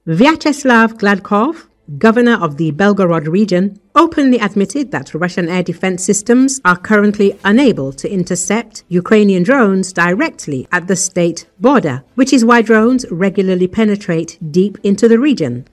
Vyacheslav Gladkov, governor of the Belgorod region, openly admitted that Russian air defense systems are currently unable to intercept Ukrainian drones directly at the state border, which is why drones regularly penetrate deep into the region.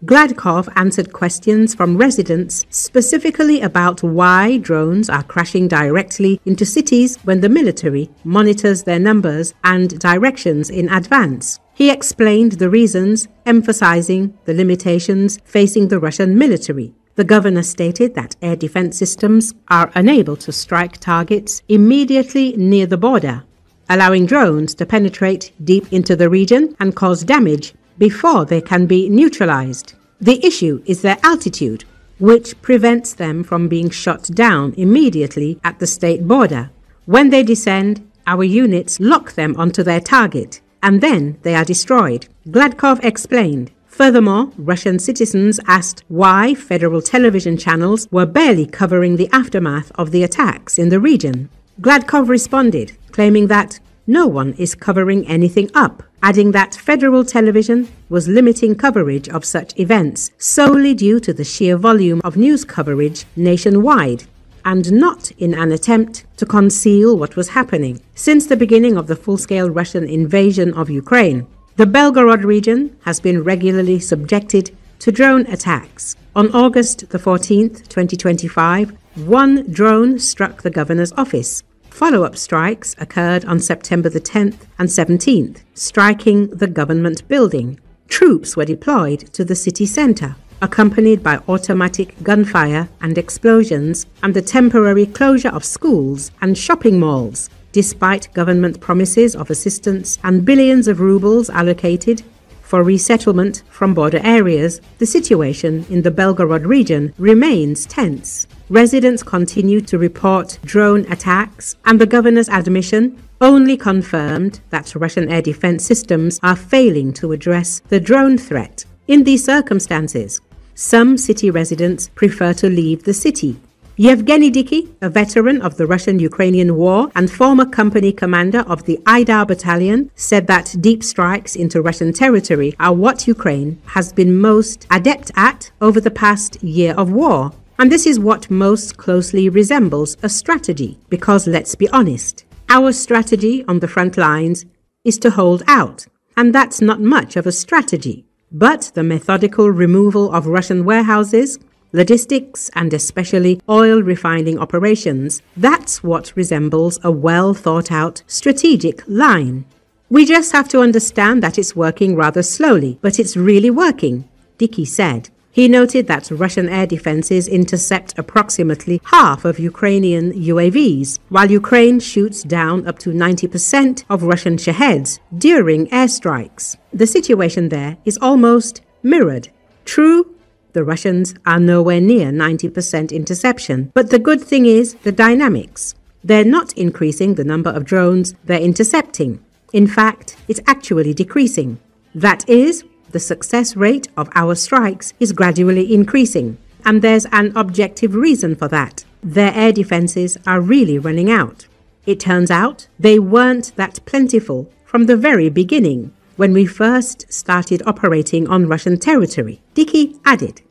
Gladkov answered questions from residents specifically about why drones are crashing directly into cities when the military monitors their numbers and directions in advance. He explained the reasons, emphasizing the limitations facing the Russian military. The governor stated that air defense systems are unable to strike targets immediately near the border, allowing drones to penetrate deep into the region and cause damage before they can be neutralized. The issue is their altitude, which prevents them from being shot down immediately at the state border. When they descend, our units lock them onto their target, and then they are destroyed, Gladkov explained. Furthermore, Russian citizens asked why federal television channels were barely covering the aftermath of the attacks in the region. Gladkov responded, claiming that no one is covering anything up, adding that federal television was limiting coverage of such events solely due to the sheer volume of news coverage nationwide, and not in an attempt to conceal what was happening. Since the beginning of the full-scale Russian invasion of Ukraine, the Belgorod region has been regularly subjected to drone attacks. On August the 14th, 2025, one drone struck the governor's office. Follow-up strikes occurred on September the 10th and 17th, striking the government building. Troops were deployed to the city center, accompanied by automatic gunfire and explosions, and the temporary closure of schools and shopping malls. Despite government promises of assistance and billions of rubles allocated for resettlement from border areas, the situation in the Belgorod region remains tense. Residents continue to report drone attacks, and the governor's admission only confirmed that Russian air defense systems are failing to address the drone threat. In these circumstances, some city residents prefer to leave the city. Yevgeny Dicky, a veteran of the Russian-Ukrainian war and former company commander of the Aidar battalion, said that deep strikes into Russian territory are what Ukraine has been most adept at over the past year of war. And this is what most closely resembles a strategy, because let's be honest, our strategy on the front lines is to hold out, and that's not much of a strategy. But the methodical removal of Russian warehouses, logistics, and especially oil refining operations, that's what resembles a well-thought-out strategic line. We just have to understand that it's working rather slowly, but it's really working, Dicky said. He noted that Russian air defenses intercept approximately half of Ukrainian UAVs, while Ukraine shoots down up to 90% of Russian Shaheds during airstrikes. The situation there is almost mirrored. True, the Russians are nowhere near 90% interception, but the good thing is the dynamics. They're not increasing the number of drones they're intercepting. In fact, it's actually decreasing. That is, the success rate of our strikes is gradually increasing, and there's an objective reason for that. Their air defenses are really running out. It turns out they weren't that plentiful from the very beginning, when we first started operating on Russian territory, Dicky added.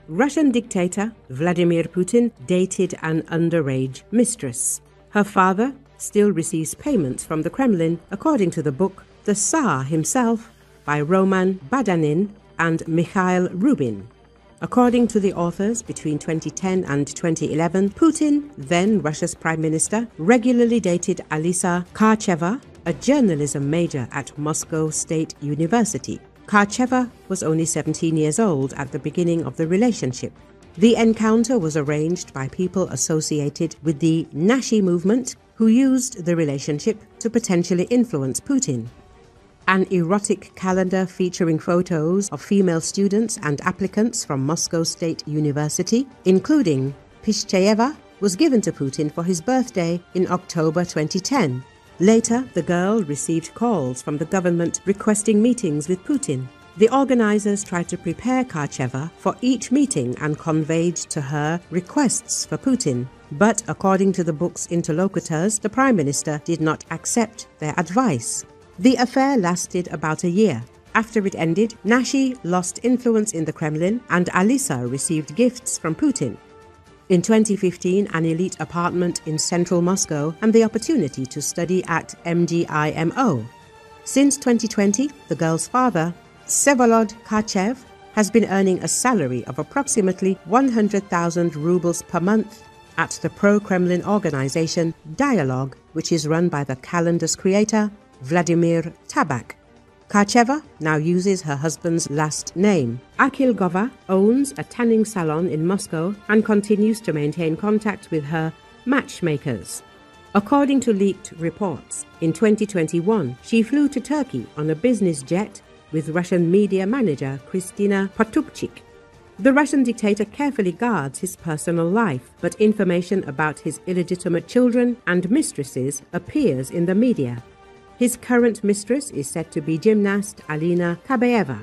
Russian dictator Vladimir Putin dated an underage mistress. Her father still receives payments from the Kremlin, according to the book The Tsar Himself by Roman Badanin and Mikhail Rubin. According to the authors, between 2010 and 2011, Putin, then Russia's prime minister, regularly dated Alisa Karcheva, a journalism major at Moscow State University. Karcheva was only 17 years old at the beginning of the relationship. The encounter was arranged by people associated with the Nashi movement, who used the relationship to potentially influence Putin. An erotic calendar featuring photos of female students and applicants from Moscow State University, including Pishcheva, was given to Putin for his birthday in October 2010. Later, the girl received calls from the government requesting meetings with Putin. The organizers tried to prepare Karcheva for each meeting and conveyed to her requests for Putin. But according to the book's interlocutors, the Prime Minister did not accept their advice. The affair lasted about a year. After it ended, Nashi lost influence in the Kremlin and Alisa received gifts from Putin. In 2015, an elite apartment in central Moscow and the opportunity to study at MGIMO. Since 2020, the girl's father, Vyacheslav Gladkov, has been earning a salary of approximately 100,000 rubles per month at the pro-Kremlin organization Dialogue, which is run by the calendar's creator, Vladimir Tabak. Karcheva now uses her husband's last name. Akhilgova owns a tanning salon in Moscow and continues to maintain contact with her matchmakers. According to leaked reports, in 2021, she flew to Turkey on a business jet with Russian media manager Kristina Potupchik. The Russian dictator carefully guards his personal life, but information about his illegitimate children and mistresses appears in the media. His current mistress is said to be gymnast Alina Kabayeva.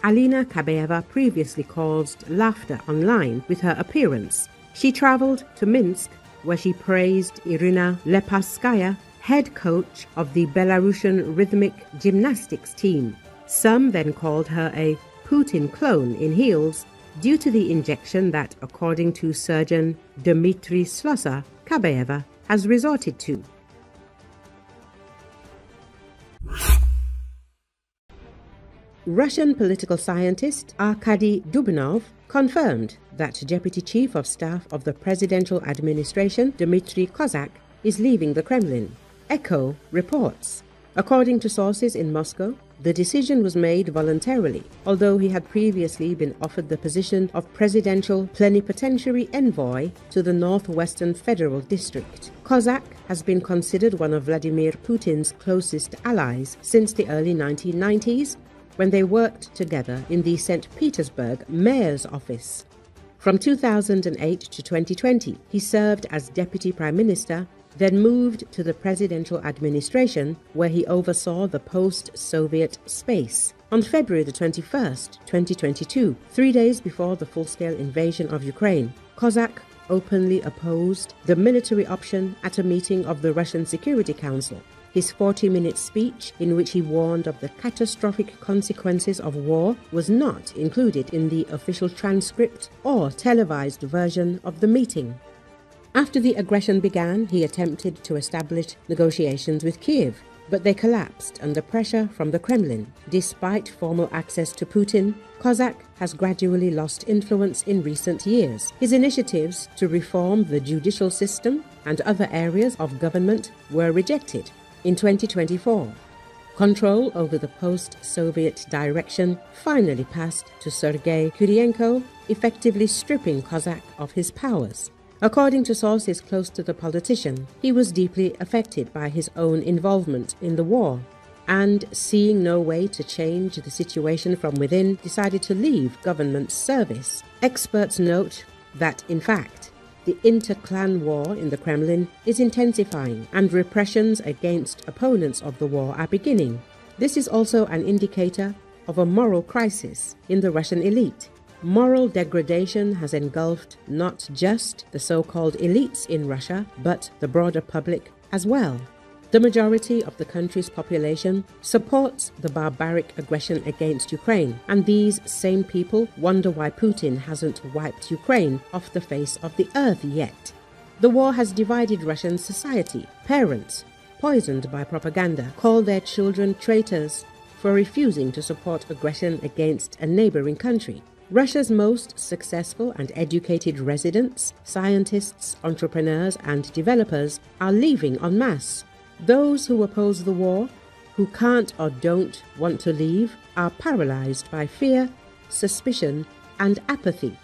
Alina Kabayeva previously caused laughter online with her appearance. She traveled to Minsk, where she praised Irina Lepavskaya, head coach of the Belarusian rhythmic gymnastics team. Some then called her a Putin clone in heels due to the injection that, according to surgeon Dmitry Slosser, Kabayeva has resorted to. Russian political scientist Arkady Dubinov confirmed that Deputy Chief of Staff of the Presidential Administration Dmitry Kozak is leaving the Kremlin. Echo reports. According to sources in Moscow, the decision was made voluntarily, although he had previously been offered the position of Presidential Plenipotentiary Envoy to the Northwestern Federal District. Kozak has been considered one of Vladimir Putin's closest allies since the early 1990s, when they worked together in the St. Petersburg mayor's office. From 2008 to 2020, he served as Deputy Prime Minister, then moved to the presidential administration, where he oversaw the post-Soviet space. On February the 21st, 2022, 3 days before the full-scale invasion of Ukraine, Kozak openly opposed the military option at a meeting of the Russian Security Council. His 40-minute speech, in which he warned of the catastrophic consequences of war, was not included in the official transcript or televised version of the meeting. After the aggression began, he attempted to establish negotiations with Kiev, but they collapsed under pressure from the Kremlin. Despite formal access to Putin, Kozak has gradually lost influence in recent years. His initiatives to reform the judicial system and other areas of government were rejected. In 2024, control over the post-Soviet direction finally passed to Sergei Kuryenko, effectively stripping Kozak of his powers. According to sources close to the politician, he was deeply affected by his own involvement in the war, and seeing no way to change the situation from within, decided to leave government service. Experts note that, in fact, the inter-clan war in the Kremlin is intensifying and repressions against opponents of the war are beginning. This is also an indicator of a moral crisis in the Russian elite. Moral degradation has engulfed not just the so-called elites in Russia, but the broader public as well. The majority of the country's population supports the barbaric aggression against Ukraine, and these same people wonder why Putin hasn't wiped Ukraine off the face of the earth yet. The war has divided Russian society. Parents, poisoned by propaganda, call their children traitors for refusing to support aggression against a neighboring country. Russia's most successful and educated residents, scientists, entrepreneurs, and developers are leaving en masse. Those who oppose the war, who can't or don't want to leave, are paralyzed by fear, suspicion, and apathy.